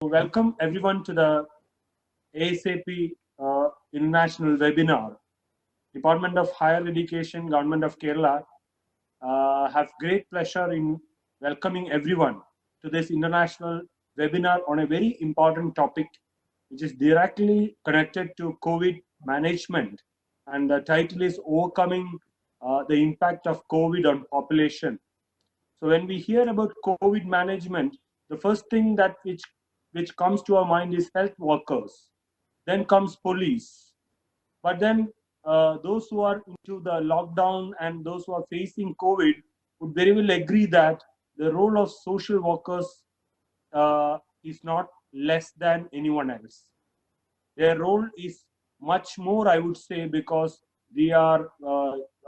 Welcome everyone to the ASAP International Webinar. Department of Higher Education, Government of Kerala have great pleasure in welcoming everyone to this international webinar on a very important topic, which is directly connected to COVID management. And the title is Overcoming the Impact of COVID on Population. So when we hear about COVID management, the first thing that which comes to our mind is health workers. Then comes police. But then those who are into the lockdown and those who are facing COVID would very well agree that the role of social workers is not less than anyone else. Their role is much more, I would say, because they are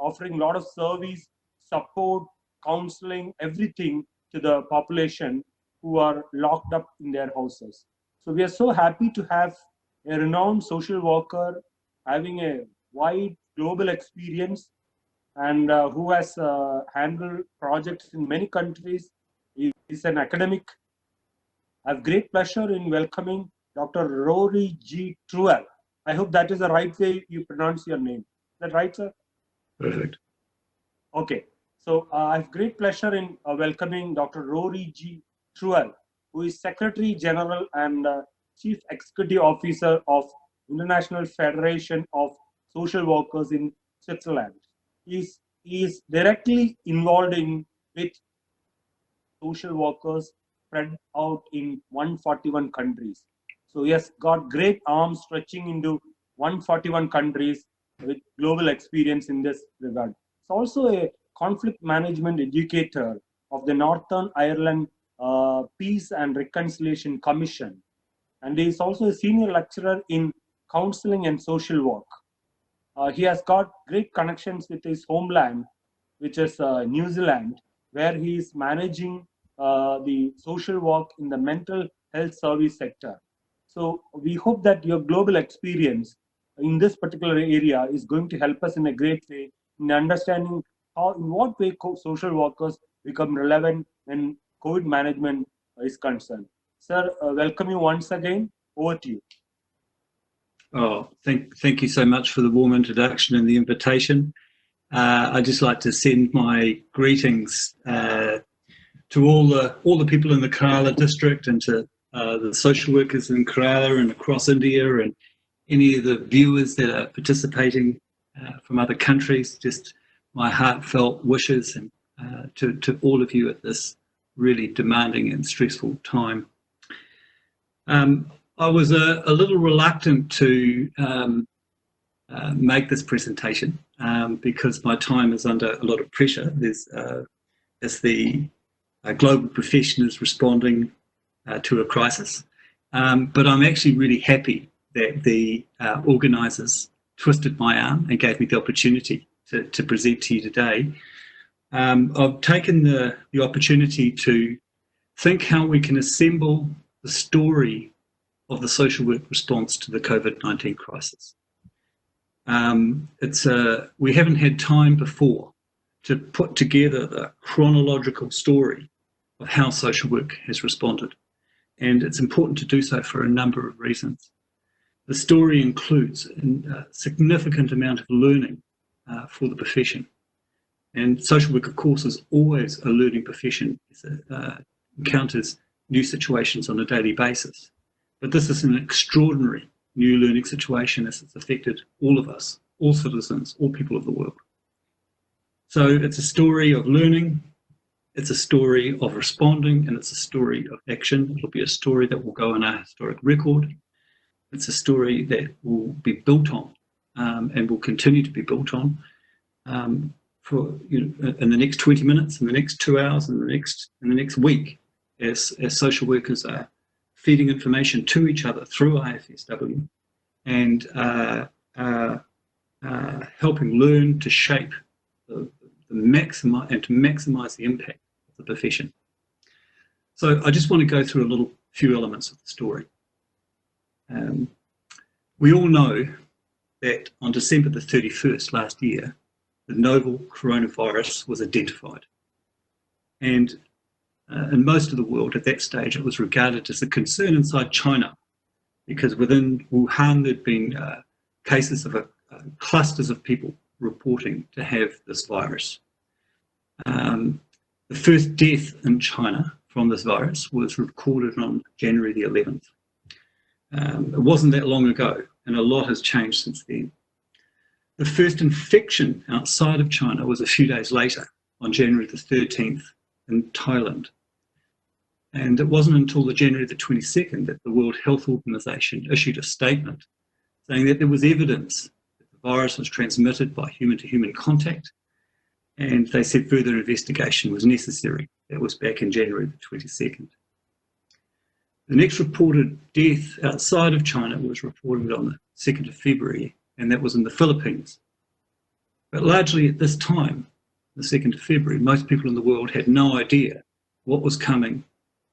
offering a lot of service, support, counseling, everything to the population who are locked up in their houses. So we are so happy to have a renowned social worker having a wide global experience and who has handled projects in many countries. He is an academic. I have great pleasure in welcoming Dr. Rory G. Truell. I hope that is the right way you pronounce your name. Is that right, sir? Perfect. Okay. So I have great pleasure in welcoming Dr. Rory G. Truell, who is Secretary General and Chief Executive Officer of International Federation of Social Workers in Switzerland. He is directly involved with social workers spread out in 141 countries. So he has got great arms stretching into 141 countries with global experience in this regard. He's also a conflict management educator of the Northern Ireland Peace and Reconciliation Commission. And he is also a senior lecturer in counseling and social work. He has got great connections with his homeland, which is New Zealand, where he is managing the social work in the mental health service sector. So we hope that your global experience in this particular area is going to help us in a great way in understanding in what way social workers become relevant when COVID management is concerned. Sir, welcome you once again. Over to you. Oh, thank you so much for the warm introduction and the invitation. I'd just like to send my greetings to all the people in the Kerala district and to the social workers in Kerala and across India and any of the viewers that are participating from other countries. Just my heartfelt wishes and to all of you at this really demanding and stressful time. I was a little reluctant to make this presentation because my time is under a lot of pressure. As the global profession is responding to a crisis. But I'm actually really happy that the organisers twisted my arm and gave me the opportunity to present to you today. I've taken the opportunity to think how we can assemble the story of the social work response to the COVID-19 crisis. We haven't had time before to put together the chronological story of how social work has responded. And it's important to do so for a number of reasons. The story includes a significant amount of learning for the profession. And social work, of course, is always a learning profession. It encounters new situations on a daily basis. But this is an extraordinary new learning situation as it's affected all of us, all citizens, all people of the world. So it's a story of learning, it's a story of responding, and it's a story of action. It'll be a story that will go in our historic record. It's a story that will be built on and will continue to be built on for in the next 20 minutes, in the next 2 hours, in the next week, as social workers are feeding information to each other through IFSW and helping learn to shape to maximize the impact of the profession. So I just want to go through a few elements of the story. We all know that on December the 31st last year, the novel coronavirus was identified. And in most of the world at that stage, it was regarded as a concern inside China, because within Wuhan there'd been cases of clusters of people reporting to have this virus. The first death in China from this virus was recorded on January the 11th. It wasn't that long ago, and a lot has changed since then. The first infection outside of China was a few days later, on January the 13th, in Thailand. And it wasn't until the January the 22nd that the World Health Organization issued a statement saying that there was evidence that the virus was transmitted by human-to-human contact, and they said further investigation was necessary. That was back in January the 22nd. The next reported death outside of China was reported on the 2nd of February, and that was in the Philippines. But largely at this time, the 2nd of February, most people in the world had no idea what was coming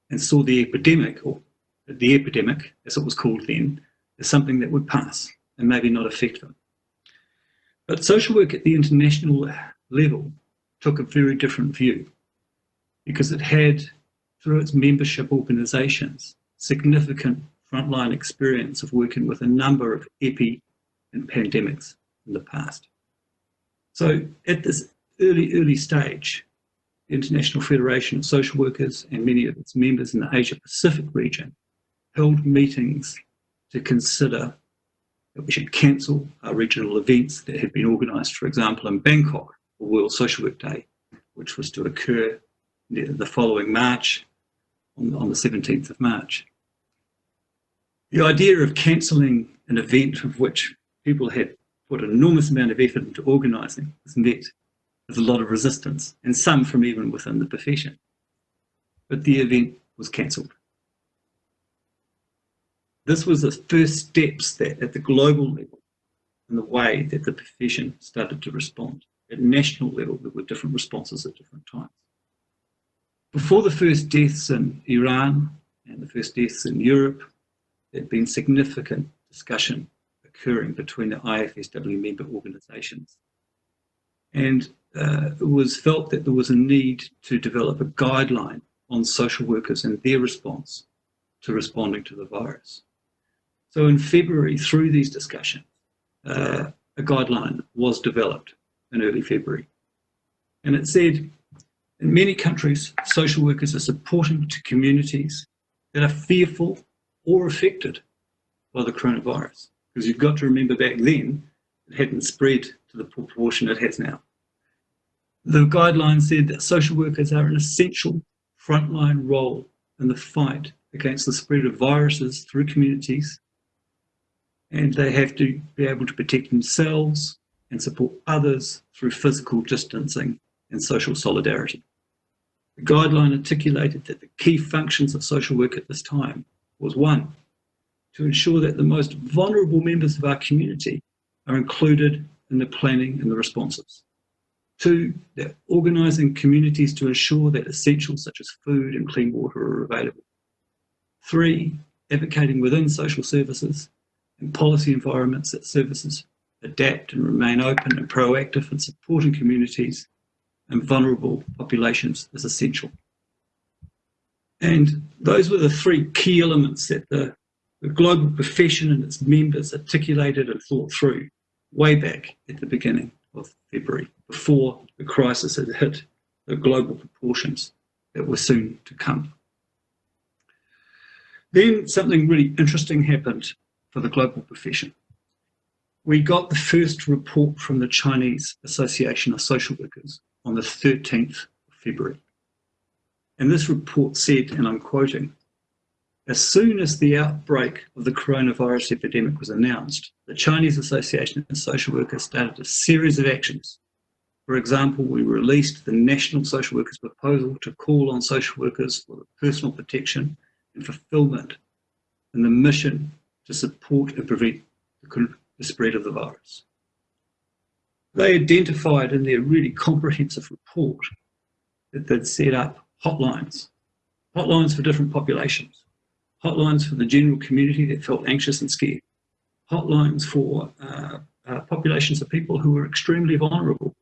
and saw the epidemic, or the epidemic, as it was called then, as something that would pass and maybe not affect them. But social work at the international level took a very different view, because it had, through its membership organisations, significant frontline experience of working with a number of and pandemics in the past. So at this early stage, the International Federation of Social Workers and many of its members in the Asia-Pacific region held meetings to consider that we should cancel our regional events that had been organised, for example, in Bangkok for World Social Work Day, which was to occur the following March, on the 17th of March. The idea of cancelling an event of which people had put an enormous amount of effort into organising was met with a lot of resistance, and some from even within the profession. But the event was cancelled. This was the first steps that at the global level, in the way that the profession started to respond. At national level, there were different responses at different times. Before the first deaths in Iran and the first deaths in Europe, there had been significant discussion occurring between the IFSW member organisations. And it was felt that there was a need to develop a guideline on social workers and their response to responding to the virus. So in February, through these discussions, a guideline was developed in early February. And it said, in many countries, social workers are supporting to communities that are fearful or affected by the coronavirus. Because you've got to remember back then, it hadn't spread to the proportion it has now. The guidelines said that social workers are an essential frontline role in the fight against the spread of viruses through communities, and they have to be able to protect themselves and support others through physical distancing and social solidarity. The guideline articulated that the key functions of social work at this time was, one, to ensure that the most vulnerable members of our community are included in the planning and the responses. Two, that organising communities to ensure that essentials such as food and clean water are available. Three, advocating within social services and policy environments that services adapt and remain open and proactive in supporting communities and vulnerable populations is essential. And those were the three key elements that the global profession and its members articulated and thought through way back at the beginning of February, before the crisis had hit the global proportions that were soon to come. Then something really interesting happened for the global profession. We got the first report from the Chinese Association of Social Workers on the 13th of February. And this report said, and I'm quoting, "As soon as the outbreak of the coronavirus epidemic was announced, the Chinese Association of Social Workers started a series of actions. For example, we released the National Social Workers Proposal to call on social workers for personal protection and fulfillment in the mission to support and prevent the spread of the virus." They identified in their really comprehensive report that they'd set up hotlines for different populations, hotlines for the general community that felt anxious and scared, hotlines for populations of people who were extremely vulnerable,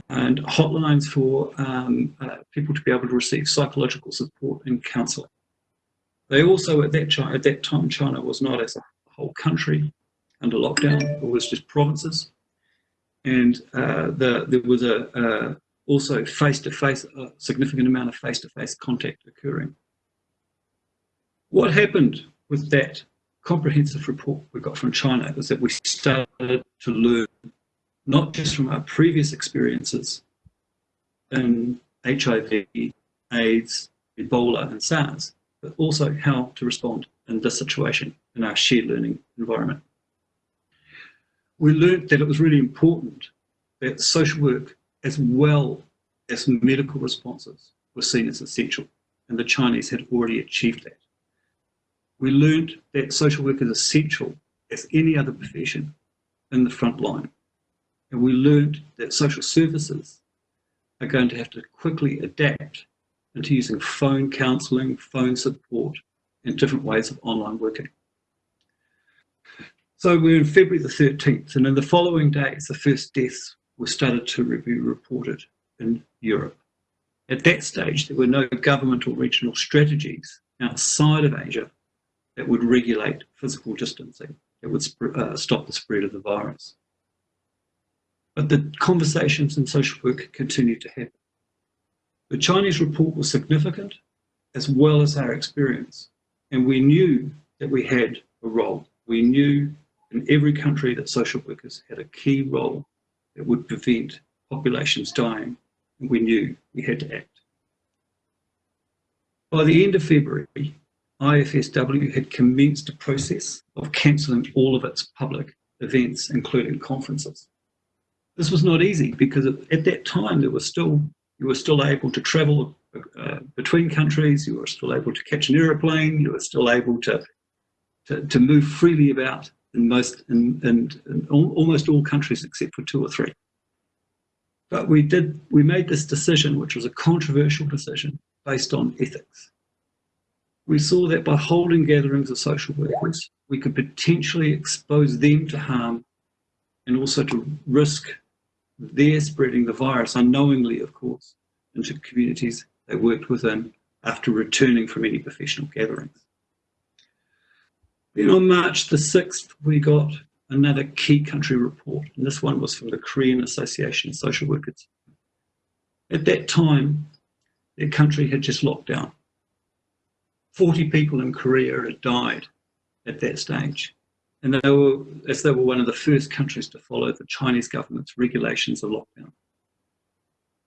and hotlines for people to be able to receive psychological support and counselling. They also, at that time, China was not as a whole country under lockdown, it was just provinces. And there was also face-to-face, a significant amount of face-to-face contact occurring. What happened with that comprehensive report we got from China is that we started to learn, not just from our previous experiences in HIV, AIDS, Ebola and SARS, but also how to respond in this situation in our shared learning environment. We learned that it was really important that social work as well as medical responses were seen as essential, and the Chinese had already achieved that. We learned that social work is essential as any other profession in the front line. And we learned that social services are going to have to quickly adapt into using phone counselling, phone support, and different ways of online working. So we're in February the 13th, and in the following days, the first deaths were started to be reported in Europe. At that stage, there were no government or regional strategies outside of Asia that would regulate physical distancing, that would stop the spread of the virus. But the conversations in social work continued to happen. The Chinese report was significant, as well as our experience, and we knew that we had a role. We knew in every country that social workers had a key role that would prevent populations dying, and we knew we had to act. By the end of February, IFSW had commenced a process of cancelling all of its public events, including conferences. This was not easy because at that time you were still able to travel between countries, you were still able to catch an aeroplane, you were still able to move freely about in almost all countries except for 2 or 3. But we made this decision, which was a controversial decision based on ethics. We saw that by holding gatherings of social workers, we could potentially expose them to harm and also to risk their spreading the virus unknowingly, of course, into communities they worked within after returning from any professional gatherings. Then on March the 6th, we got another key country report, and this one was from the Korean Association of Social Workers. At that time, their country had just locked down. 40 people in Korea had died at that stage, and they were one of the first countries to follow the Chinese government's regulations of lockdown.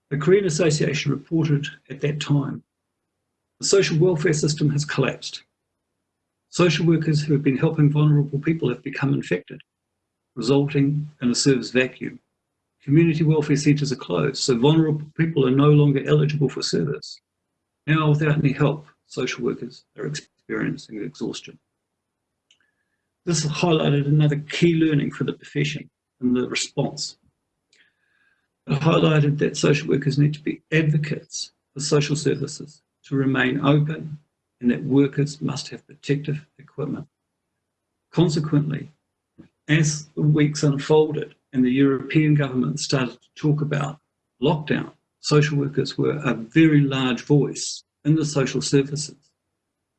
The Korean Association reported at that time, the social welfare system has collapsed. Social workers who have been helping vulnerable people have become infected, resulting in a service vacuum. Community welfare centres are closed, so vulnerable people are no longer eligible for service. Now, without any help, social workers are experiencing exhaustion. This highlighted another key learning for the profession and the response. It highlighted that social workers need to be advocates for social services to remain open, and that workers must have protective equipment. Consequently, as the weeks unfolded and the European government started to talk about lockdown, social workers were a very large voice in the social services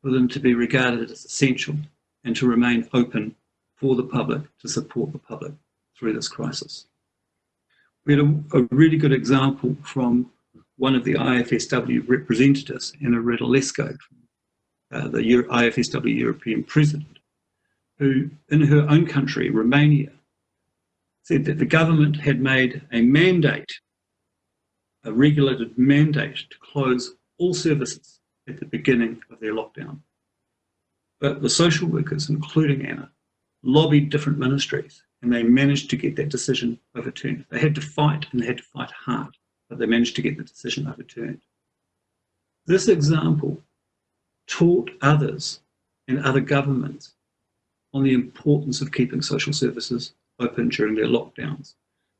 for them to be regarded as essential and to remain open for the public, to support the public through this crisis. We had a really good example from one of the IFSW representatives, Anna Radulescu, the IFSW European President, who in her own country, Romania, said that the government had made a mandate, a regulated mandate to close all services at the beginning of their lockdown. But the social workers, including Anna, lobbied different ministries and they managed to get that decision overturned. They had to fight, and they had to fight hard, but they managed to get the decision overturned. This example taught others and other governments on the importance of keeping social services open during their lockdowns.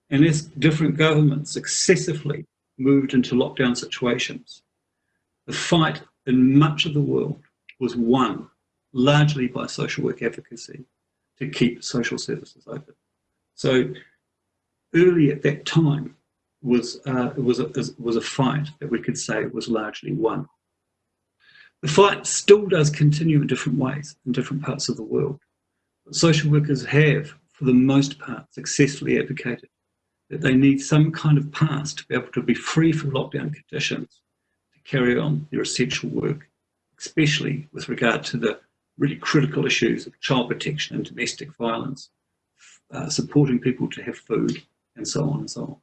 And as different governments successively moved into lockdown situations, the fight in much of the world was won largely by social work advocacy to keep social services open. So early at that time, was a fight that we could say was largely won. The fight still does continue in different ways in different parts of the world. But social workers have, for the most part, successfully advocated that they need some kind of pass to be able to be free from lockdown conditions to carry on their essential work, especially with regard to the really critical issues of child protection and domestic violence, supporting people to have food, and so on and so on.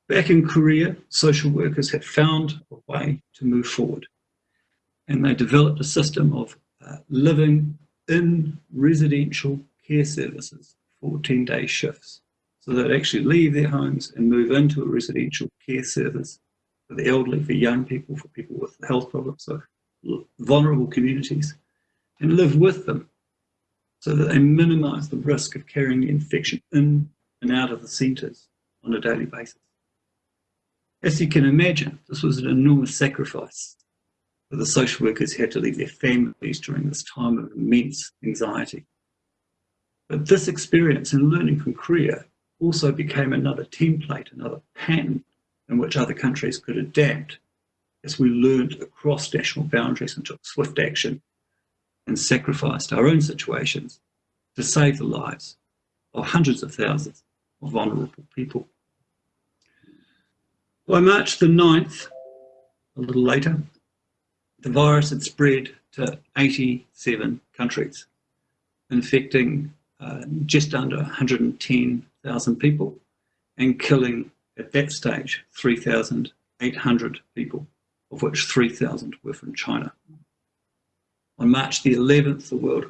Back in Korea, social workers had found a way to move forward, and they developed a system of living in residential care services, 14-day shifts. So they'd actually leave their homes and move into a residential care service for the elderly, for young people, for people with health problems, so vulnerable communities, and live with them so that they minimise the risk of carrying the infection in and out of the centres on a daily basis. As you can imagine, this was an enormous sacrifice for the social workers who had to leave their families during this time of immense anxiety. But this experience and learning from Korea also became another template, another pattern in which other countries could adapt as we learned across national boundaries and took swift action and sacrificed our own situations to save the lives of hundreds of thousands of vulnerable people. By March the 9th, a little later, the virus had spread to 87 countries, infecting just under 110,000 people and killing, at that stage, 3,800 people, of which 3,000 were from China. On March the 11th, the World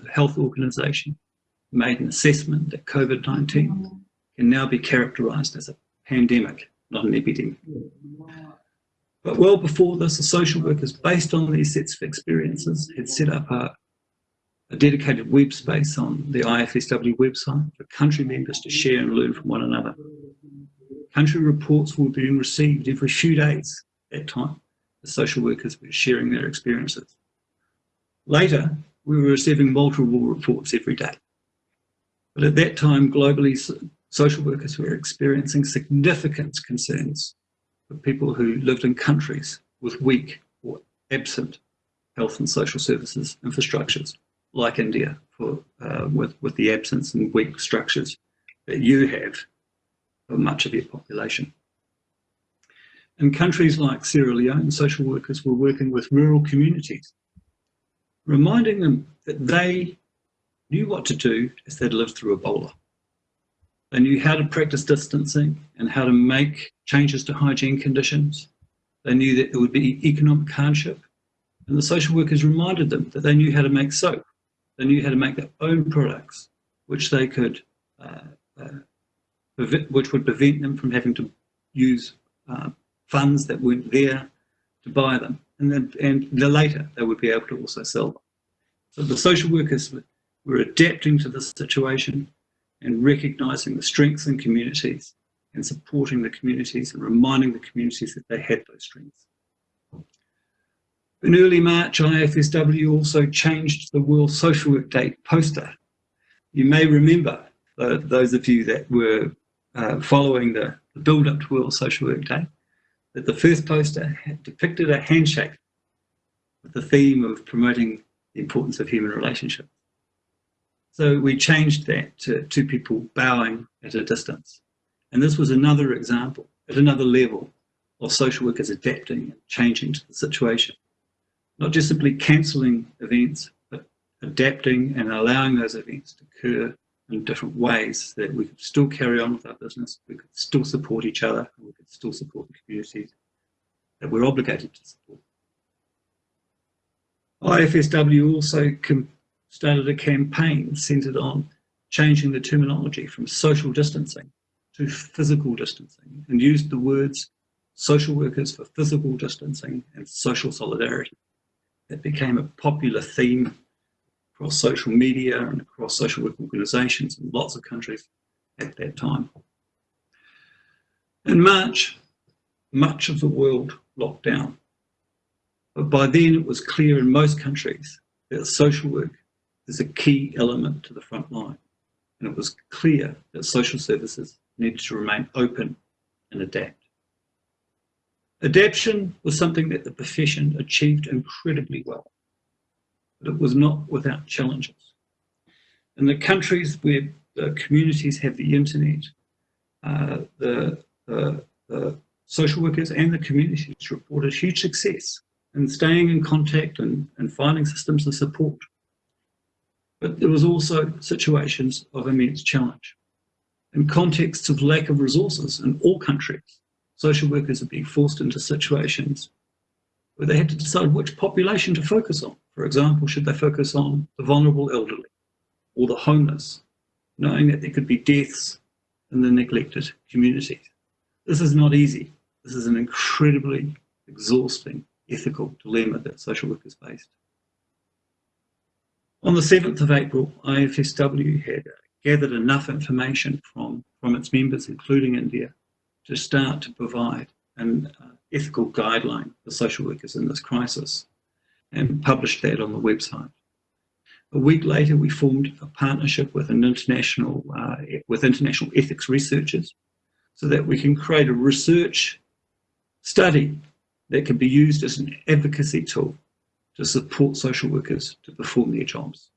Health Organization made an assessment that COVID-19 can now be characterized as a pandemic, not an epidemic. But well before this, the social workers, based on these sets of experiences, had set up a dedicated web space on the IFSW website for country members to share and learn from one another. Country reports were being received every few days at that time. The social workers were sharing their experiences. Later, we were receiving multiple reports every day. But at that time, globally, social workers were experiencing significant concerns for people who lived in countries with weak or absent health and social services infrastructures, like India, with the absence and weak structures that you have for much of your population. In countries like Sierra Leone, social workers were working with rural communities, reminding them that they knew what to do as they'd lived through Ebola. They knew how to practice distancing and how to make changes to hygiene conditions. They knew that there would be economic hardship. And the social workers reminded them that they knew how to make soap. They knew how to make their own products, which they could, which would prevent them from having to use funds that weren't there to buy them. And then later, they would be able to also sell them. So the social workers were adapting to this situation and recognising the strengths in communities and supporting the communities and reminding the communities that they had those strengths. In early March, IFSW also changed the World Social Work Day poster. You may remember, those of you that were following the build-up to World Social Work Day, that the first poster had depicted a handshake with the theme of promoting the importance of human relationships. So we changed that to two people bowing at a distance. And this was another example, at another level, of social workers adapting and changing to the situation. Not just simply cancelling events, but adapting and allowing those events to occur in different ways so that we could still carry on with our business, we could still support each other, and we could still support the communities that we're obligated to support. IFSW also started a campaign centred on changing the terminology from social distancing to physical distancing and used the words social workers for physical distancing and social solidarity. That became a popular theme across social media and across social work organisations in lots of countries at that time. In March, much of the world locked down. But by then it was clear in most countries that social work is a key element to the front line. And it was clear that social services needed to remain open and adapt. Adaptation was something that the profession achieved incredibly well, but it was not without challenges. In the countries where the communities have the internet, the social workers and the communities reported huge success in staying in contact and finding systems of support. But there was also situations of immense challenge. In contexts of lack of resources in all countries, social workers are being forced into situations where they had to decide which population to focus on. For example, should they focus on the vulnerable elderly or the homeless, knowing that there could be deaths in the neglected communities. This is not easy. This is an incredibly exhausting ethical dilemma that social workers faced. On the 7th of April, IFSW had gathered enough information from its members, including India, to start to provide an ethical guideline for social workers in this crisis and published that on the website. A week later, we formed a partnership with international ethics researchers so that we can create a research study that can be used as an advocacy tool to support social workers to perform their jobs,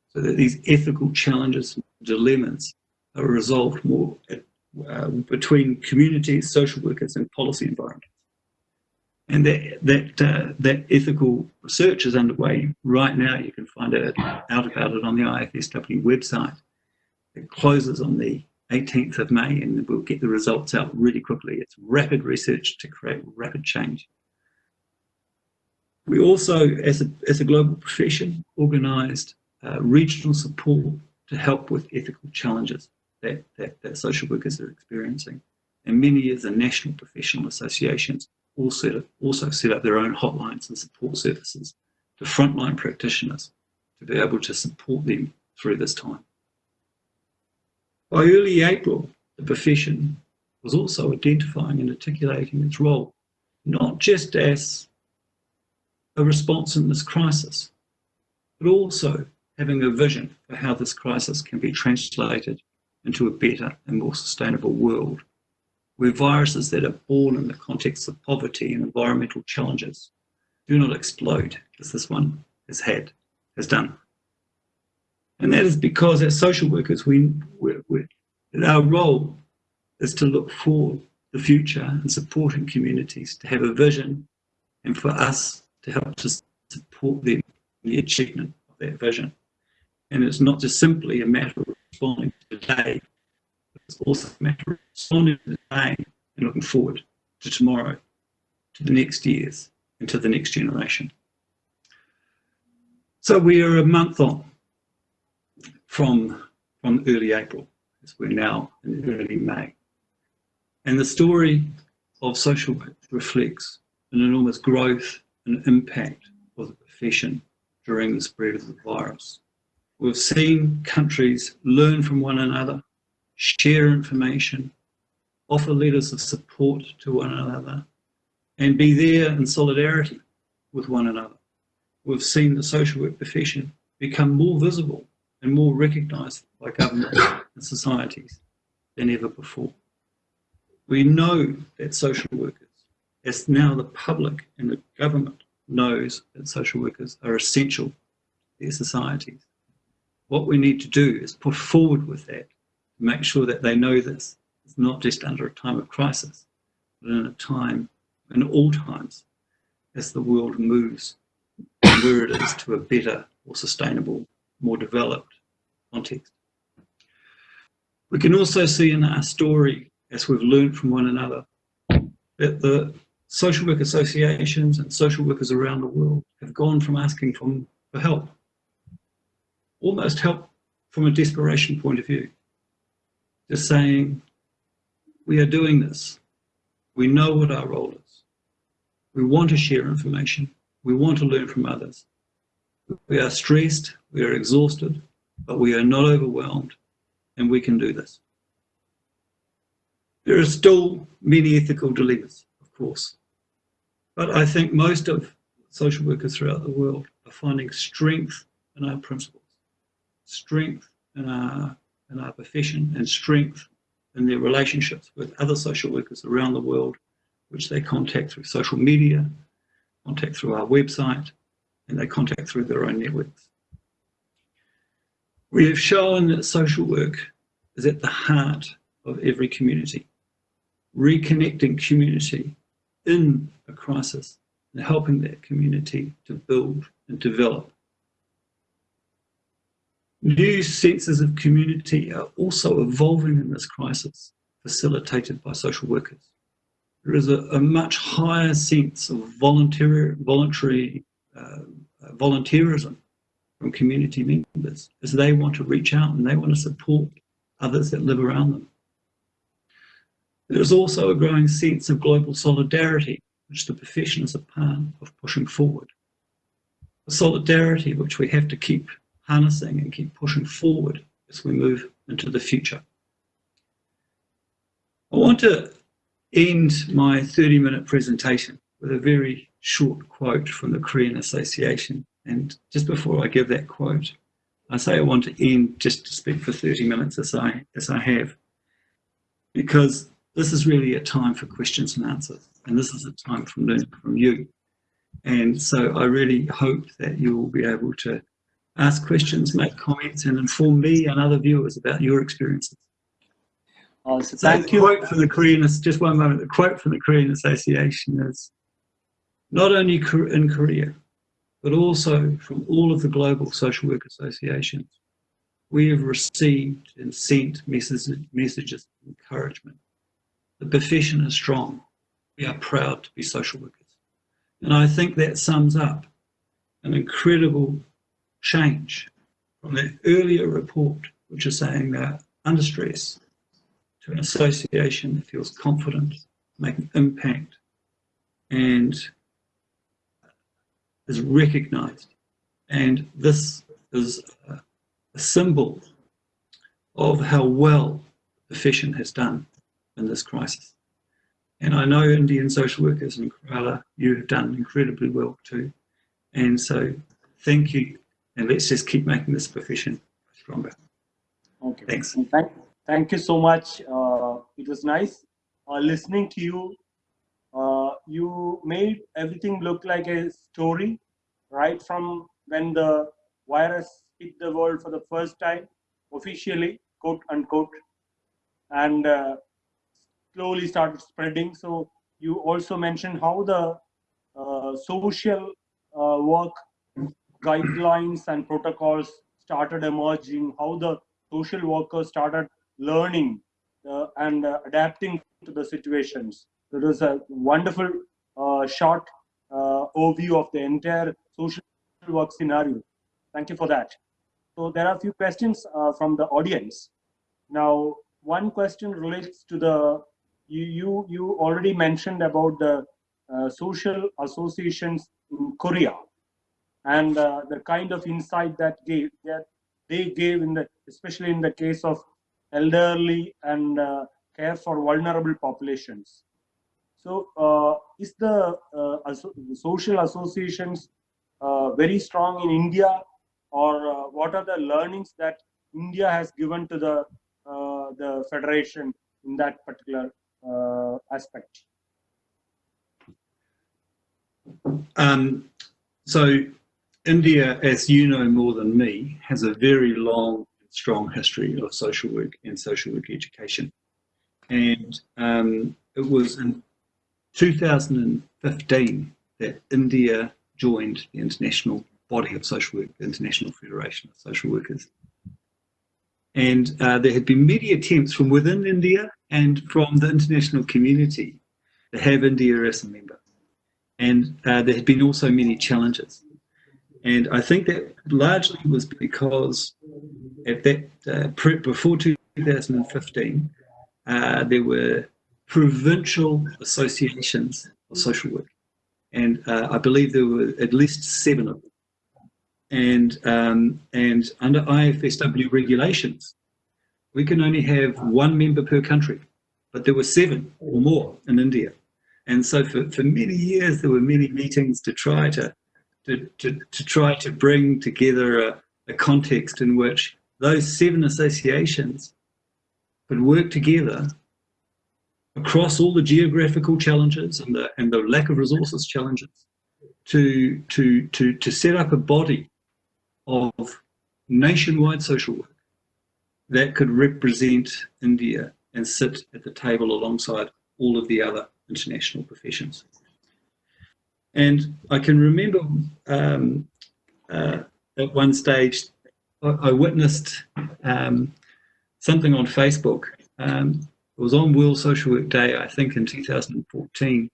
so that these ethical challenges and dilemmas are resolved more between communities, social workers, and policy environments. And that ethical research is underway right now. You can find out about it on the IFSW website. It closes on the 18th of May, and we'll get the results out really quickly. It's rapid research to create rapid change. We also, as a global profession, organised regional support to help with ethical challenges that social workers are experiencing. And many of the national professional associations also set up their own hotlines and support services to frontline practitioners to be able to support them through this time. By early April, the profession was also identifying and articulating its role, not just as a response in this crisis, but also having a vision for how this crisis can be translated into a better and more sustainable world, where viruses that are born in the context of poverty and environmental challenges do not explode as this one has done. And that is because as social workers, our role is to look for the future and supporting communities to have a vision, and for us to help to support them in the achievement of that vision. And it's not just simply a matter of responding to today, it's also a matter of responding to today and looking forward to tomorrow, to the next years, and to the next generation. So we are a month on from early April, as we're now in early May. And the story of social work reflects an enormous growth and impact of the profession during the spread of the virus. We've seen countries learn from one another, share information, offer letters of support to one another, and be there in solidarity with one another. We've seen the social work profession become more visible and more recognised by governments and societies than ever before. We know that social workers, as now the public and the government knows that social workers are essential to their societies. What we need to do is push forward with that, to make sure that they know this. It's not just under a time of crisis, but in a time, in all times, as the world moves from where it is to a better, more sustainable, more developed context. We can also see in our story, as we've learned from one another, that the social work associations and social workers around the world have gone from asking for help, almost help from a desperation point of view, to saying, we are doing this. We know what our role is. We want to share information. We want to learn from others. We are stressed, we are exhausted, but we are not overwhelmed, and we can do this. There are still many ethical dilemmas, of course, but I think most of social workers throughout the world are finding strength in our principles, strength in our profession, and strength in their relationships with other social workers around the world, which they contact through social media, contact through our website, and they contact through their own networks. We have shown that social work is at the heart of every community, reconnecting community in a crisis and helping that community to build and develop. New senses of community are also evolving in this crisis, facilitated by social workers. There is a much higher sense of volunteerism from community members as they want to reach out and they want to support others that live around them. There is also a growing sense of global solidarity, which the profession is a part of pushing forward. A solidarity which we have to keep harnessing and keep pushing forward as we move into the future. I want to end my 30-minute presentation with a very short quote from the Korean Association. And just before I give that quote, I say I want to end just to speak for 30 minutes as I have, because this is really a time for questions and answers, and this is a time for learning from you. And so I really hope that you will be able to ask questions, make comments, and inform me and other viewers about your experiences. So thank you. Quote from the Korean, just one moment, the quote from the Korean Association is, not only in Korea, but also from all of the global social work associations, we have received and sent messages of encouragement. The profession is strong. We are proud to be social workers. And I think that sums up an incredible change from that earlier report, which is saying that under stress, to an association that feels confident, making impact, and is recognised. And this is a symbol of how well the profession has done in this crisis. And I know Indian social workers in Kerala, you have done incredibly well too. And so thank you, and let's just keep making this profession stronger. Okay. Thanks. Thank you so much. It was nice listening to you. You made everything look like a story, right from when the virus hit the world for the first time, officially, quote unquote, and slowly started spreading. So you also mentioned how the social work guidelines and protocols started emerging, how the social workers started learning and adapting to the situations. It was a wonderful short overview of the entire social work scenario. Thank you for that. So there are a few questions from the audience. Now, one question relates to the, you already mentioned about the social associations in Korea, and the kind of insight that they gave in the, especially in the case of elderly and care for vulnerable populations. So is the social associations very strong in India, or what are the learnings that India has given to the federation in that particular aspect? So India, as you know more than me, has a very long, strong history of social work and social work education. And it was in 2015 that India joined the international body of social work, the International Federation of Social Workers. And there had been many attempts from within India and from the international community to have India as a member. And there had been also many challenges. And I think that largely was because at that before 2015, there were provincial associations of social work, and I believe there were at least 7 of them. And under IFSW regulations, we can only have 1 member per country, but there were 7 or more in India. And so for many years, there were many meetings to try to bring together a context in which those 7 associations could work together across all the geographical challenges and the lack of resources challenges to set up a body of nationwide social work that could represent India and sit at the table alongside all of the other international professions. And I can remember at one stage I witnessed something on Facebook. It was on World Social Work Day, I think, in 2014.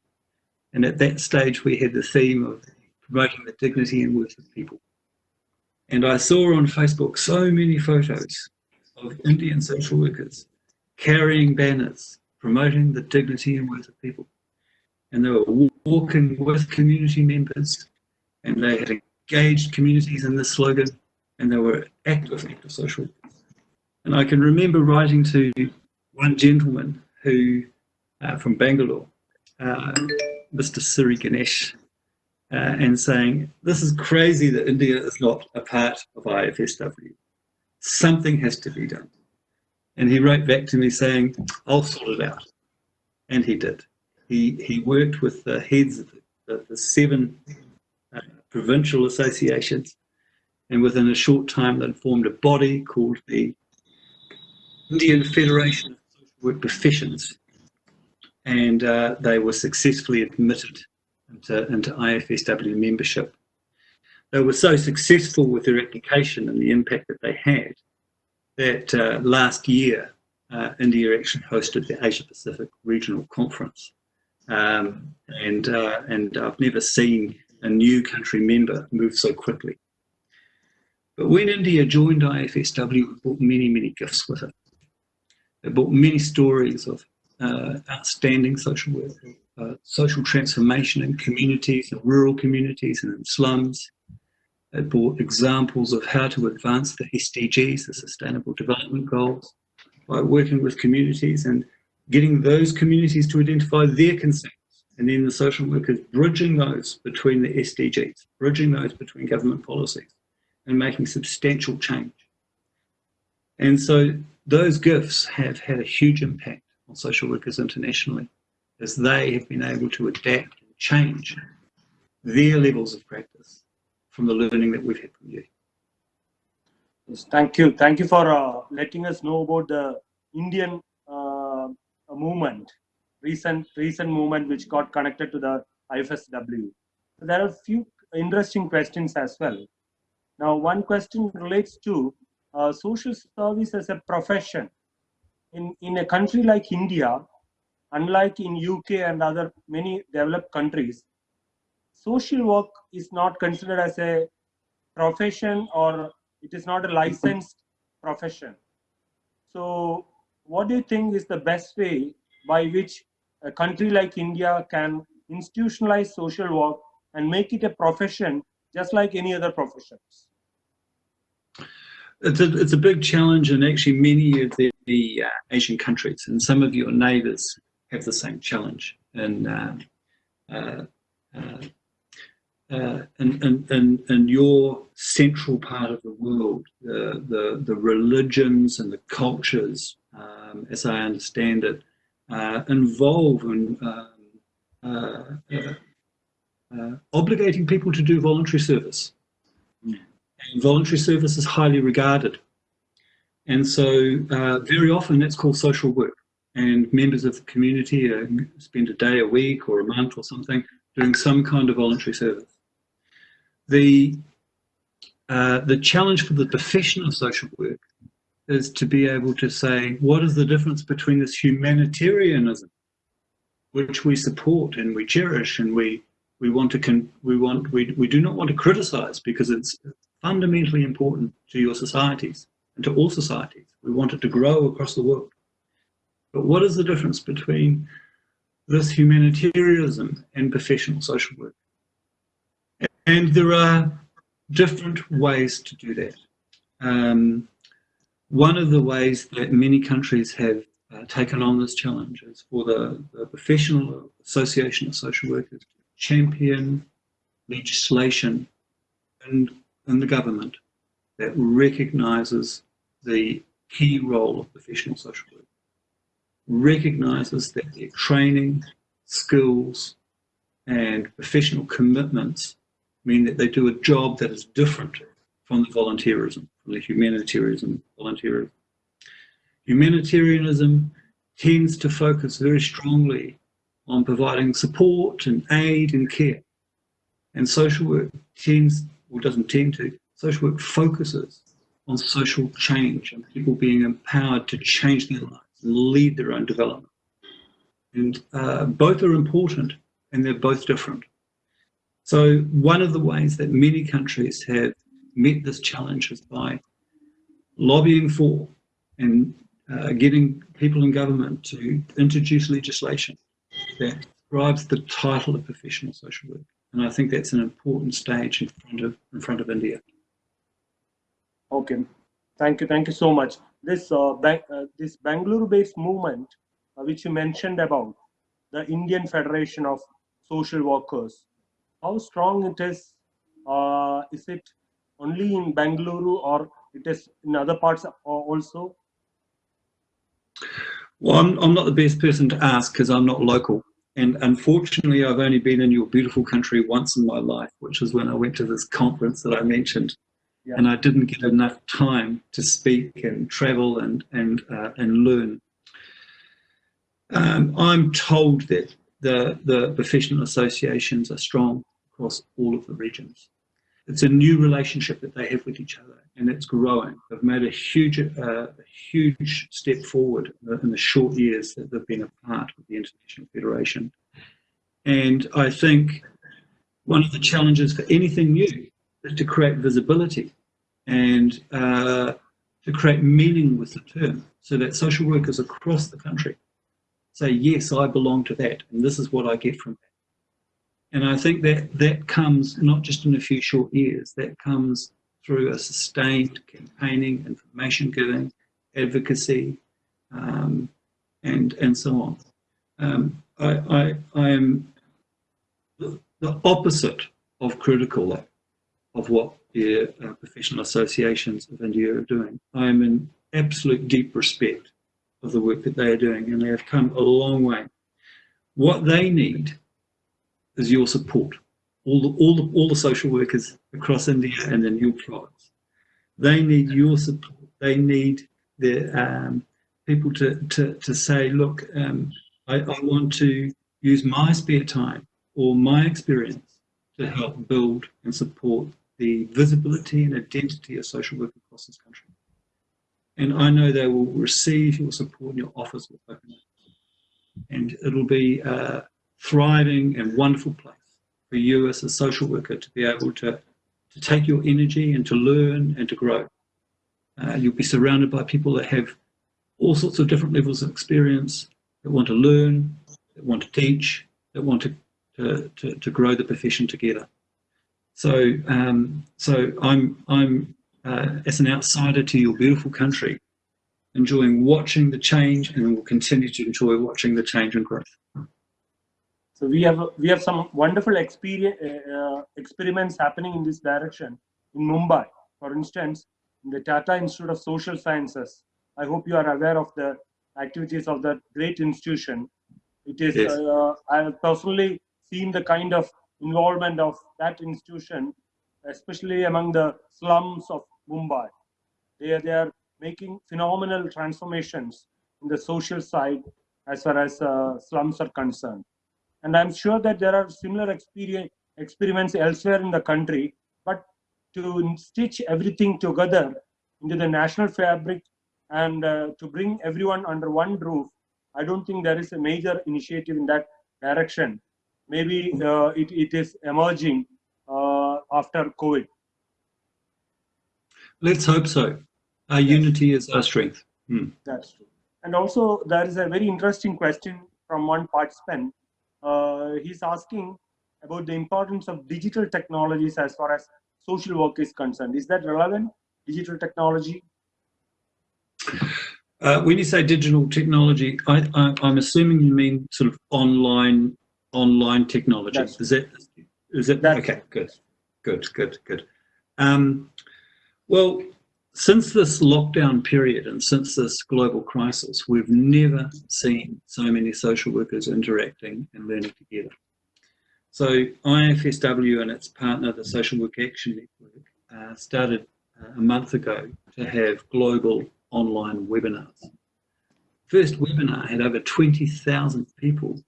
And at that stage, we had the theme of promoting the dignity and worth of people. And I saw on Facebook so many photos of Indian social workers carrying banners promoting the dignity and worth of people. And they were walking with community members, and they had engaged communities in this slogan, and they were active social workers. And I can remember writing to one gentleman who, from Bangalore, Mr. Siri Ganesh, and saying, this is crazy that India is not a part of IFSW. Something has to be done. And he wrote back to me saying, I'll sort it out. And he did. He worked with the heads of the 7 provincial associations, and within a short time they formed a body called the Indian Federation of Social Work Professions, and they were successfully admitted into IFSW membership. They were so successful with their application and the impact that they had that last year India actually hosted the Asia Pacific Regional Conference, and I've never seen a new country member move so quickly. But when India joined IFSW, it brought many, many gifts with it. It brought many stories of outstanding social work, social transformation in communities, in rural communities and in slums. It brought examples of how to advance the SDGs, the Sustainable Development Goals, by working with communities and getting those communities to identify their concerns. And then the social workers bridging those between the SDGs, bridging those between government policies and making substantial change. And so those gifts have had a huge impact on social workers internationally as they have been able to adapt and change their levels of practice from the learning that we've had from you. Yes, thank you. Thank you for letting us know about the Indian movement, recent movement which got connected to the IFSW. So there are a few interesting questions as well. Now, one question relates to social service as a profession. In a country like India, unlike in UK and other many developed countries, social work is not considered as a profession, or it is not a licensed profession. So what do you think is the best way by which a country like India can institutionalize social work and make it a profession just like any other professions? It's a big challenge, and actually many of the Asian countries and some of your neighbours have the same challenge. And in your central part of the world, the religions and the cultures, as I understand it, involve in obligating people to do voluntary service. And voluntary service is highly regarded. And so very often that's called social work. And members of the community spend a day, a week or a month or something doing some kind of voluntary service. The challenge for the profession of social work is to be able to say, what is the difference between this humanitarianism, which we support and we cherish, and we do not want to criticize because it's fundamentally important to your societies and to all societies. We want it to grow across the world. But what is the difference between this humanitarianism and professional social work? And there are different ways to do that. One of the ways that many countries have taken on this challenge is for the Professional Association of Social Workers to champion legislation in the government that recognises the key role of professional social work. recognises that their training, skills, and professional commitments mean that they do a job that is different from the volunteerism, from the humanitarianism, volunteerism. Humanitarianism tends to focus very strongly on providing support and aid and care. And social work doesn't tend to, social work focuses on social change and people being empowered to change their lives and lead their own development. And both are important, and they're both different. So one of the ways that many countries have met this challenge is by lobbying for and getting people in government to introduce legislation that describes the title of professional social work. And I think that's an important stage in front of India. Okay, thank you so much. This this Bangalore-based movement, which you mentioned about, the Indian Federation of Social Workers, how strong it is? Is it only in Bangalore, or it is in other parts also? Well, I'm not the best person to ask because I'm not local. And unfortunately, I've only been in your beautiful country once in my life, which was when I went to this conference that I mentioned. Yeah. And I didn't get enough time to speak and travel and learn. I'm told that the professional associations are strong across all of the regions. It's a new relationship that they have with each other, and it's growing. They've made a huge step forward in the short years that they've been a part of the International Federation. And I think one of the challenges for anything new is to create visibility and to create meaning with the term, so that social workers across the country say, yes, I belong to that, and this is what I get from that. And I think that comes not just in a few short years, that comes through a sustained campaigning, information giving, advocacy, and so on. I am the opposite of critical of what the professional associations of India are doing. I am in absolute deep respect of the work that they are doing, and they have come a long way. What they need is your support. All the social workers across India and in your province. They need your support. They need their people to say, look, I want to use my spare time or my experience to help build and support the visibility and identity of social work across this country. And I know they will receive your support and your offers with open arms. And it'll be a thriving and wonderful place for you as a social worker to be able to take your energy and to learn and to grow. You'll be surrounded by people that have all sorts of different levels of experience, that want to learn, that want to teach, that want to grow the profession together. So I'm as an outsider to your beautiful country, enjoying watching the change, and will continue to enjoy watching the change and growth. So we have some wonderful experiments happening in this direction in Mumbai. For instance, in the Tata Institute of Social Sciences. I hope you are aware of the activities of that great institution. It is, yes. I have personally seen the kind of involvement of that institution, especially among the slums of Mumbai. They are making phenomenal transformations in the social side as far as slums are concerned. And I'm sure that there are similar experiments elsewhere in the country, but to stitch everything together into the national fabric and to bring everyone under one roof, I don't think there is a major initiative in that direction. Maybe it is emerging after COVID. Let's hope so. Our unity is our strength. That's true. And also, there is a very interesting question from one participant. He's asking about the importance of digital technologies as far as social work is concerned. Is that relevant, digital technology? When you say digital technology, I'm assuming you mean sort of online technology. Is that okay? Good. Well, Since this lockdown period and since this global crisis, we've never seen so many social workers interacting and learning together. So IFSW and its partner, the Social Work Action Network, started a month ago to have global online webinars. First webinar had over 20,000 people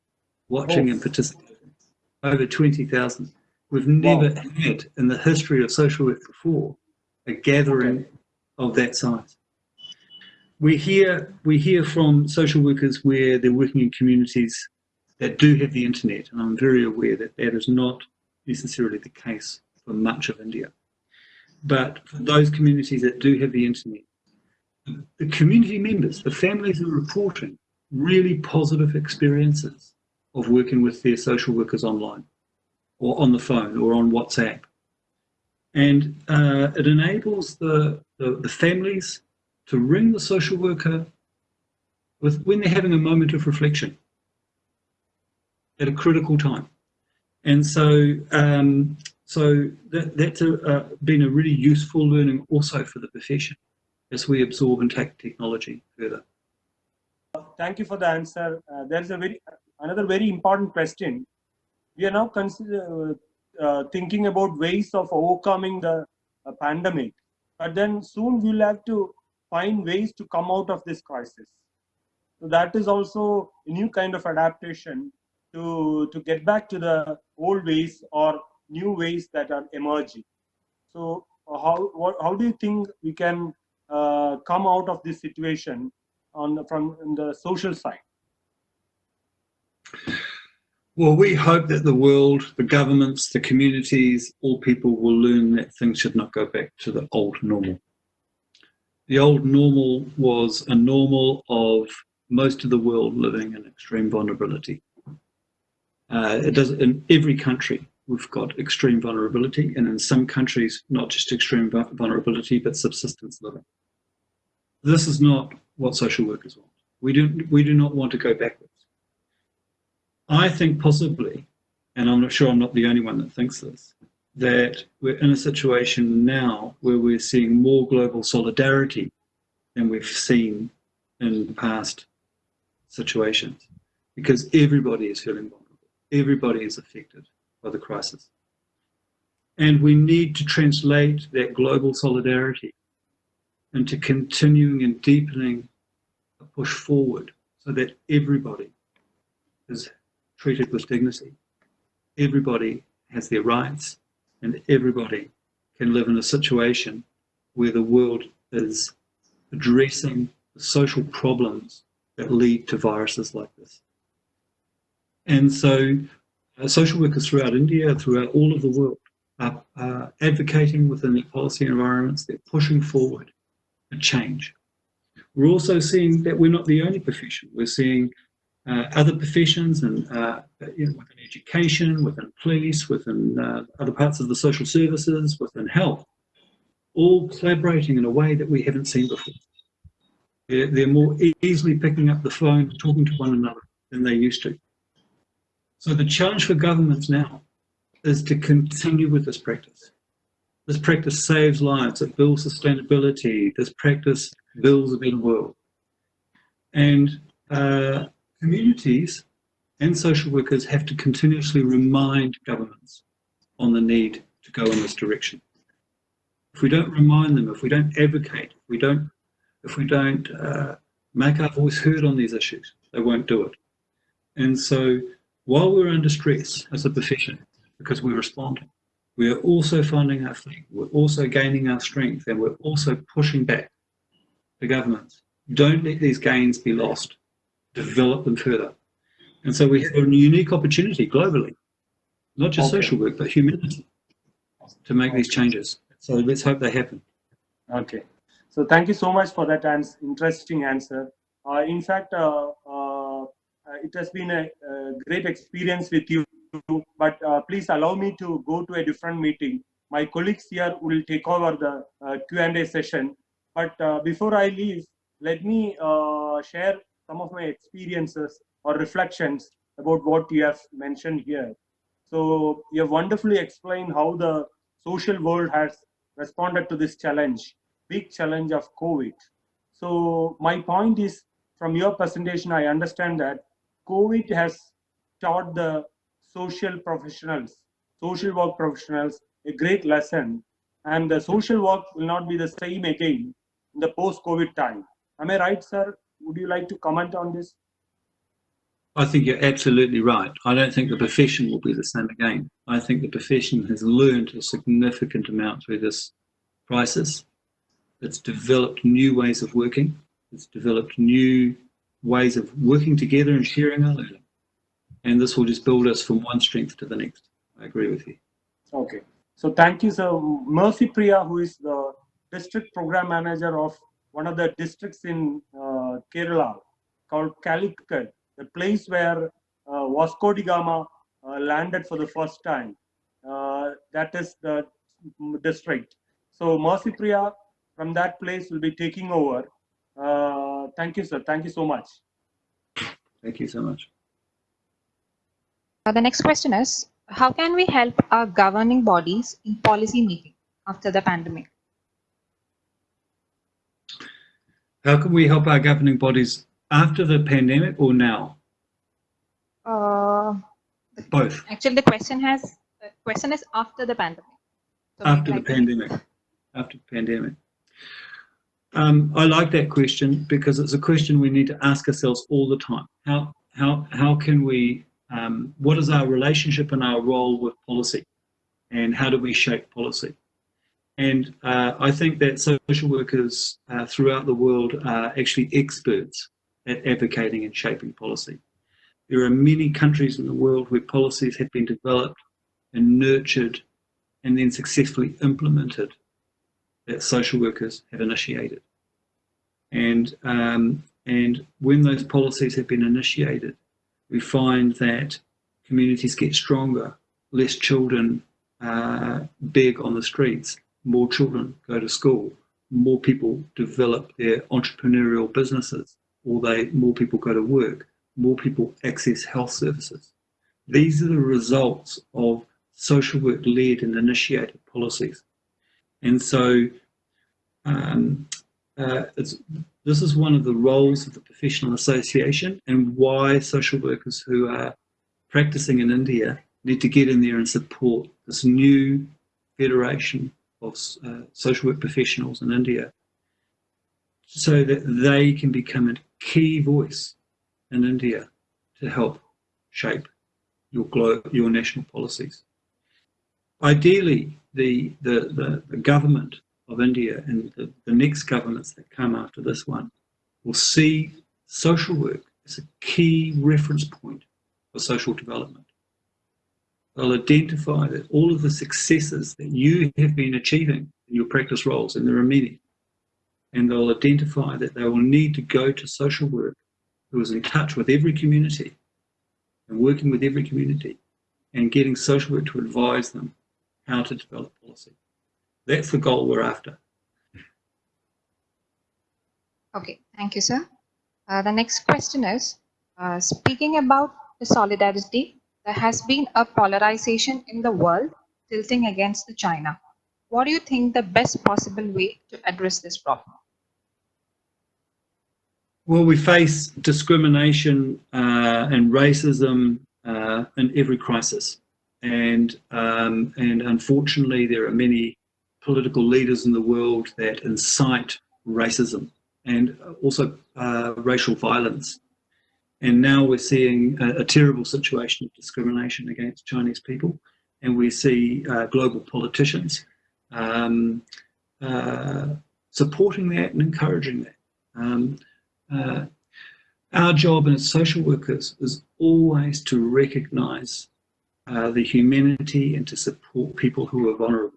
watching and participating. Over 20,000. We've never had in the history of social work before a gathering of that size. We hear from social workers where they're working in communities that do have the internet, and I'm very aware that that is not necessarily the case for much of India. But for those communities that do have the internet, the community members, the families are reporting really positive experiences of working with their social workers online or on the phone or on WhatsApp. And it enables the families to ring the social worker when they're having a moment of reflection at a critical time. And so that's been a really useful learning also for the profession as we absorb and take technology further. Thank you for the answer. There's another very important question. We are now thinking about ways of overcoming the pandemic, but then soon we'll have to find ways to come out of this crisis. So that is also a new kind of adaptation to get back to the old ways or new ways that are emerging. So how do you think we can come out of this situation from the social side? Well, we hope that the world, the governments, the communities, all people will learn that things should not go back to the old normal. The old normal was a normal of most of the world living in extreme vulnerability. In every country, we've got extreme vulnerability, and in some countries, not just extreme vulnerability, but subsistence living. This is not what social workers want. We do not want to go backwards. I think possibly, and I'm not sure I'm not the only one that thinks this, that we're in a situation now where we're seeing more global solidarity than we've seen in past situations, because everybody is feeling vulnerable. Everybody is affected by the crisis. And we need to translate that global solidarity into continuing and deepening a push forward so that everybody is treated with dignity. Everybody has their rights, and everybody can live in a situation where the world is addressing the social problems that lead to viruses like this. And so social workers throughout India, throughout all of the world, are advocating within their policy environments. They're pushing forward a change. We're also seeing that we're not the only profession. We're seeing other professions and within education, within police, within other parts of the social services, within health, all collaborating in a way that we haven't seen before. They're more easily picking up the phone, talking to one another than they used to. So the challenge for governments now is to continue with this practice. This practice saves lives, it builds sustainability, this practice builds a better world. And communities and social workers have to continuously remind governments on the need to go in this direction. If we don't remind them, if we don't advocate, if we don't make our voice heard on these issues, they won't do it. And so while we're under stress as a profession, because we're responding, we are also finding our feet, we're also gaining our strength, and we're also pushing back the governments. Don't let these gains be lost. Develop them further. And so we have a unique opportunity globally, not just social work, but humanity, to make these changes. So let's hope they happen. Okay. So thank you so much for that interesting answer. In fact, it has been a great experience with you, but please allow me to go to a different meeting. My colleagues here will take over the Q&A session. But before I leave, let me share some of my experiences or reflections about what you have mentioned here. So you have wonderfully explained how the social world has responded to this challenge. big challenge of COVID. So my point is, from your presentation, I understand that COVID has taught the social professionals, social work professionals, a great lesson, and the social work will not be the same again in the post-COVID time. Am I right, sir? Would you like to comment on this? I think you're absolutely right. I don't think the profession will be the same again. I think the profession has learned a significant amount through this crisis. It's developed new ways of working. It's developed new ways of working together and sharing our learning. And this will just build us from one strength to the next. I agree with you. Okay. So thank you, sir. Mercy Priya, who is the district program manager of one of the districts in Kerala called Calicut, the place where Vasco da Gama landed for the first time. That is the district. So Mercy Priya from that place will be taking over. Thank you, sir. Thank you so much. Thank you so much. The next question is, how can we help our governing bodies in policy making after the pandemic? How can we help our governing bodies after the pandemic or now? Both. Actually, the question is after the pandemic. So After the pandemic. After the pandemic. I like that question because it's a question we need to ask ourselves all the time. How can we, what is our relationship and our role with policy, and how do we shape policy? And I think that social workers throughout the world are actually experts at advocating and shaping policy. There are many countries in the world where policies have been developed and nurtured and then successfully implemented that social workers have initiated. And when those policies have been initiated, we find that communities get stronger, less children beg on the streets, more children go to school, more people develop their entrepreneurial businesses, or more people go to work, more people access health services. These are the results of social work led and initiated policies. And so this is one of the roles of the professional association, and why social workers who are practicing in India need to get in there and support this new federation of social work professionals in India, so that they can become a key voice in India to help shape your national policies. Ideally, the government of India and the next governments that come after this one will see social work as a key reference point for social development. They'll identify that all of the successes that you have been achieving in your practice roles, and there are many, and they'll identify that they will need to go to social work who is in touch with every community and working with every community and getting social work to advise them how to develop policy. That's the goal we're after. Okay, thank you, sir. The next question is, speaking about the solidarity, there has been a polarization in the world tilting against the China. What do you think the best possible way to address this problem? Well, we face discrimination and racism in every crisis, and unfortunately, there are many political leaders in the world that incite racism and also racial violence. And now we're seeing a terrible situation of discrimination against Chinese people, and we see global politicians supporting that and encouraging that. Our job as social workers is always to recognise the humanity and to support people who are vulnerable.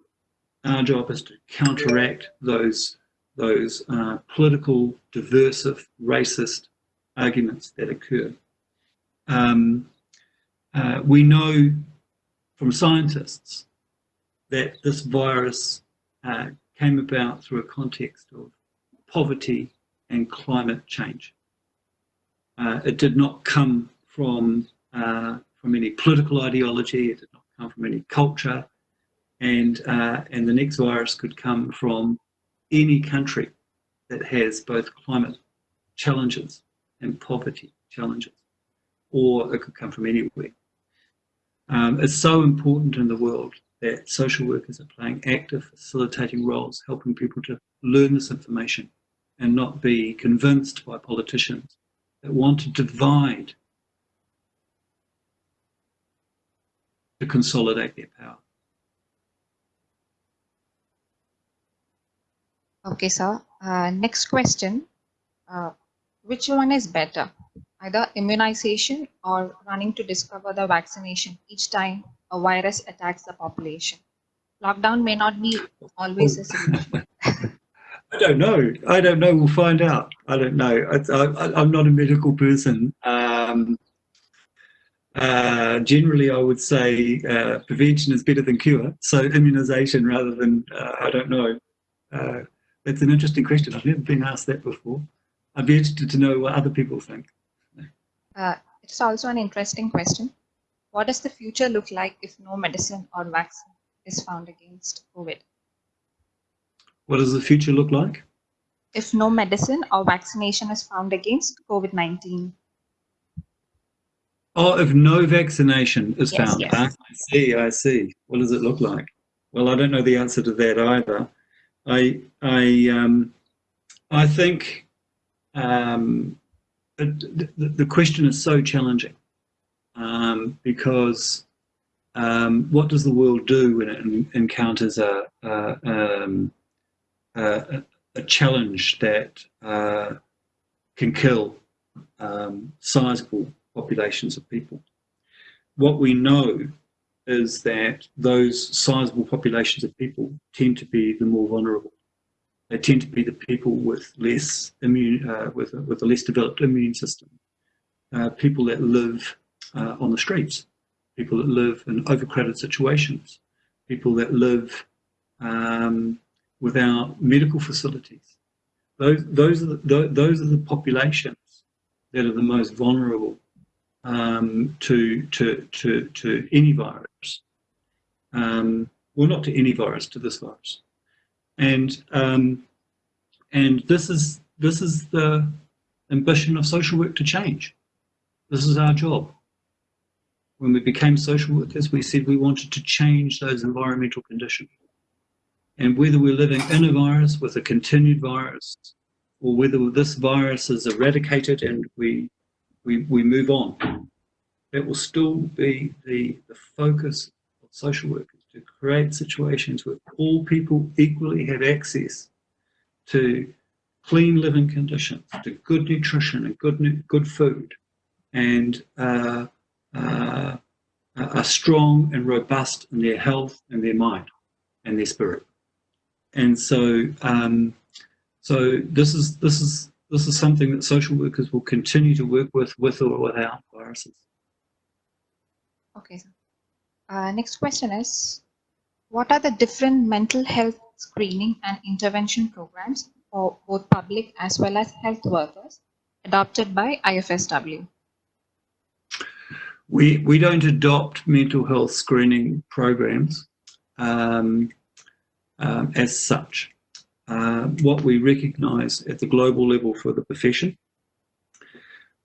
Our job is to counteract those political, diversive, racist arguments that occur. We know from scientists that this virus came about through a context of poverty and climate change. It did not come from any political ideology. It did not come from any culture, and the next virus could come from any country that has both climate challenges and poverty challenges, or it could come from anywhere. It's so important in the world that social workers are playing active, facilitating roles, helping people to learn this information and not be convinced by politicians that want to divide to consolidate their power. Okay, sir. Next question. Which one is better? Either immunization or running to discover the vaccination each time a virus attacks the population? Lockdown may not be always a solution. I don't know. I don't know. We'll find out. I don't know. I'm not a medical person. Generally, I would say prevention is better than cure. So immunisation rather than, I don't know. That's an interesting question. I've never been asked that before. I'd be interested to know what other people think. It's also an interesting question. What does the future look like if no medicine or vaccine is found against COVID? What does the future look like? If no medicine or vaccination is found against COVID-19. Oh, if no vaccination is found. Yes. I see. What does it look like? Well, I don't know the answer to that either. I think the question is so challenging because what does the world do when it encounters a challenge that can kill sizable populations of people? What we know is that those sizable populations of people tend to be the more vulnerable. They tend to be the people with less with a less developed immune system, people that live on the streets, people that live in overcrowded situations, people that live without medical facilities. Those are the populations that are the most vulnerable to any virus. Well, not to any virus, to this virus. And this is the ambition of social work to change. This is our job. When we became social workers, we said we wanted to change those environmental conditions. And whether we're living in a virus with a continued virus, or whether this virus is eradicated and we move on, that will still be the focus of social work, is to create situations where all people equally have access to clean living conditions, to good nutrition and good food, and are strong and robust in their health and their mind and their spirit. And so, this is something that social workers will continue to work with or without viruses. Okay, sir. Next question is, what are the different mental health screening and intervention programs for both public as well as health workers adopted by IFSW? We don't adopt mental health screening programs as such. What we recognise at the global level for the profession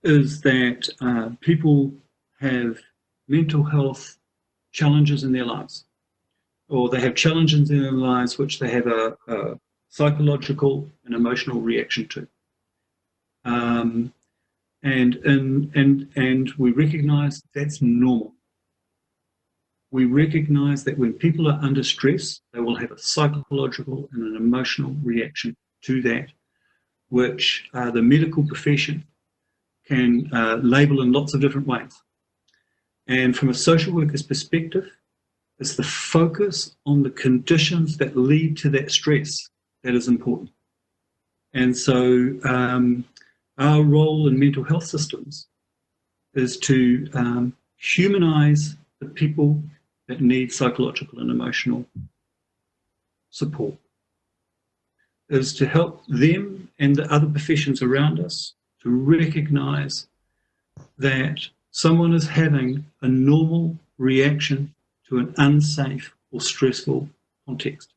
is that people have mental health challenges in their lives, or they have challenges in their lives which they have a psychological and emotional reaction to. And we recognise that's normal. We recognise that when people are under stress, they will have a psychological and an emotional reaction to that, which the medical profession can label in lots of different ways. And from a social worker's perspective, it's the focus on the conditions that lead to that stress that is important. And so our role in mental health systems is to humanise the people that need psychological and emotional support, is to help them and the other professions around us to recognise that someone is having a normal reaction to an unsafe or stressful context.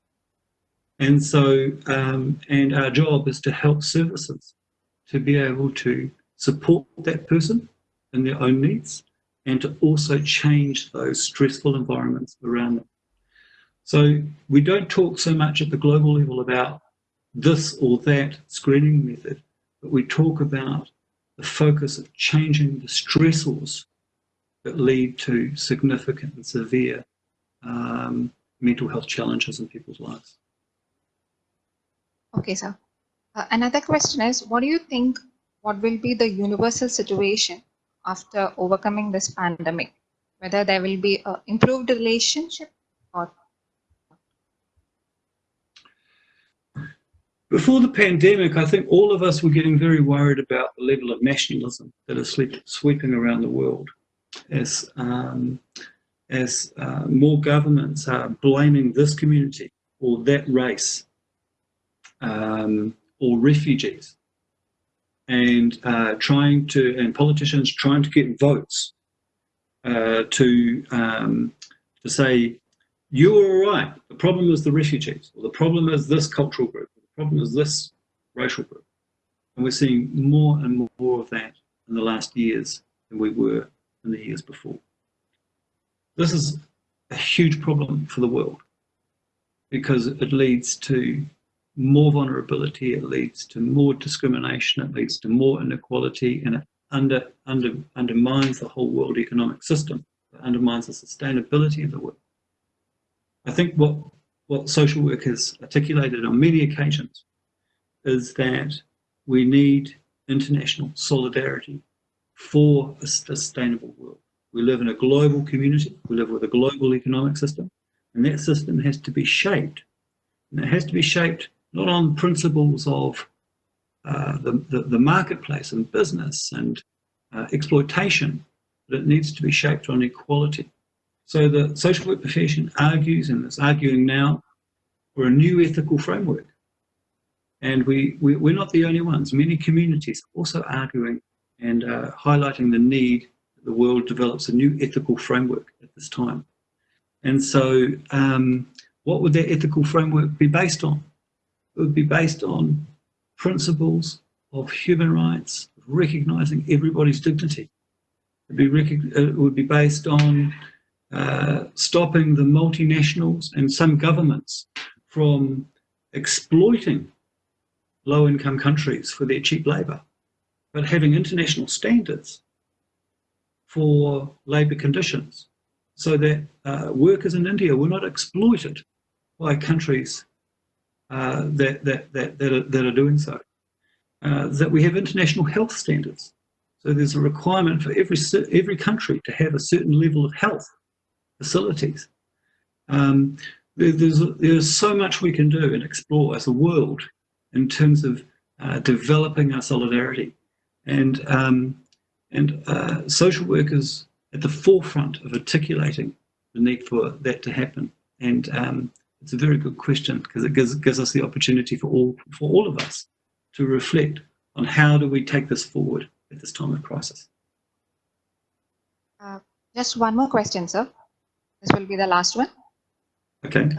And so, and our job is to help services to be able to support that person in their own needs and to also change those stressful environments around them. So we don't talk so much at the global level about this or that screening method, but we talk about the focus of changing the stressors that lead to significant and severe mental health challenges in people's lives. Okay, sir. Another question is, what do you think, what will be the universal situation after overcoming this pandemic? Whether there will be an improved relationship or... Before the pandemic, I think all of us were getting very worried about the level of nationalism that is sweeping around the world as more governments are blaming this community or that race or refugees, and politicians trying to get votes to say, you're all right, the problem is the refugees, or the problem is this cultural group, or the problem is this racial group. And we're seeing more and more of that in the last years than we were in the years before. This is a huge problem for the world because it leads to more vulnerability, it leads to more discrimination, it leads to more inequality, and it undermines the whole world economic system. It undermines the sustainability of the world. I think what social work has articulated on many occasions is that we need international solidarity for a sustainable world. We live in a global community, we live with a global economic system, and that system has to be shaped. And it has to be shaped not on principles of the marketplace and business and exploitation, but it needs to be shaped on equality. So the social work profession argues, and is arguing now, for a new ethical framework. And we're not the only ones. Many communities are also arguing and highlighting the need that the world develops a new ethical framework at this time. And so what would that ethical framework be based on? It would be based on principles of human rights, recognising everybody's dignity. It would be based on stopping the multinationals and some governments from exploiting low-income countries for their cheap labour, but having international standards for labour conditions so that workers in India were not exploited by countries that are doing so. That we have international health standards. So there's a requirement for every country to have a certain level of health facilities. There's so much we can do and explore as a world in terms of developing our solidarity, and social workers at the forefront of articulating the need for that to happen. And it's a very good question because it gives us the opportunity for all of us to reflect on how do we take this forward at this time of crisis. Just one more question, sir. This will be the last one. Okay.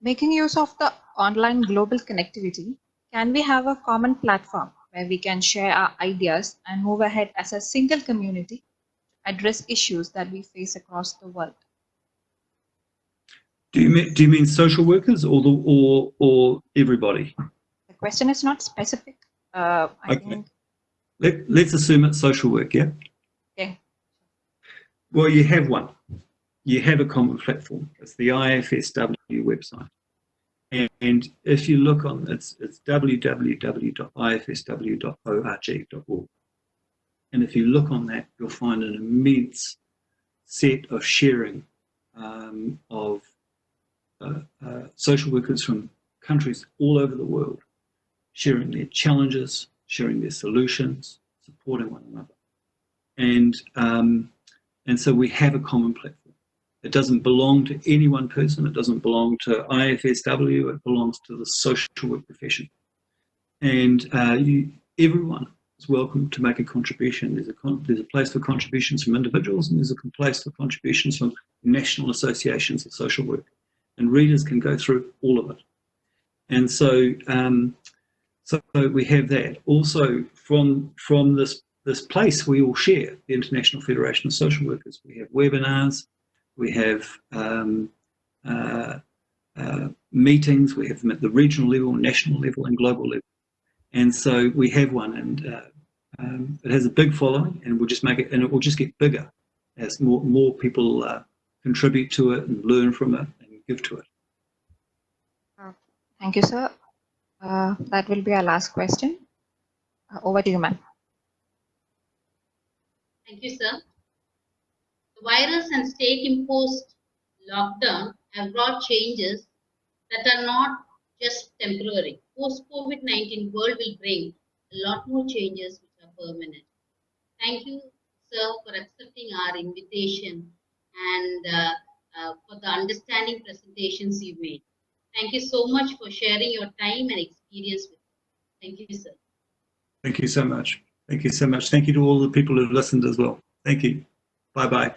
Making use of the online global connectivity, can we have a common platform where we can share our ideas and move ahead as a single community to address issues that we face across the world? Do you mean social workers or everybody? The question is not specific. I think. Let's assume it's social work, yeah? Okay. Well, you have one. You have a common platform. It's the IFSW website. And if you look on, it's www.ifsw.org.org. And if you look on that, you'll find an immense set of sharing of social workers from countries all over the world, sharing their challenges, sharing their solutions, supporting one another. And so we have a common platform. It doesn't belong to any one person. It doesn't belong to IFSW. It belongs to the social work profession. And everyone is welcome to make a contribution. There's a place for contributions from individuals, and there's a place for contributions from national associations of social work. And readers can go through all of it. And so, so we have that. Also, from this place we all share, the International Federation of Social Workers, we have webinars, we have meetings, we have them at the regional level, national level, and global level. And so we have one, and it has a big following, and we'll just make it, and it will just get bigger as more people contribute to it and learn from it and give to it. Thank you, sir. That will be our last question. Over to you, ma'am. Thank you, sir. The virus and state-imposed lockdown have brought changes that are not just temporary. Post-COVID-19 world will bring a lot more changes which are permanent. Thank you, sir, for accepting our invitation and for the understanding presentations you made. Thank you so much for sharing your time and experience with us. Thank you, sir. Thank you so much. Thank you so much. Thank you to all the people who've listened as well. Thank you. Bye-bye.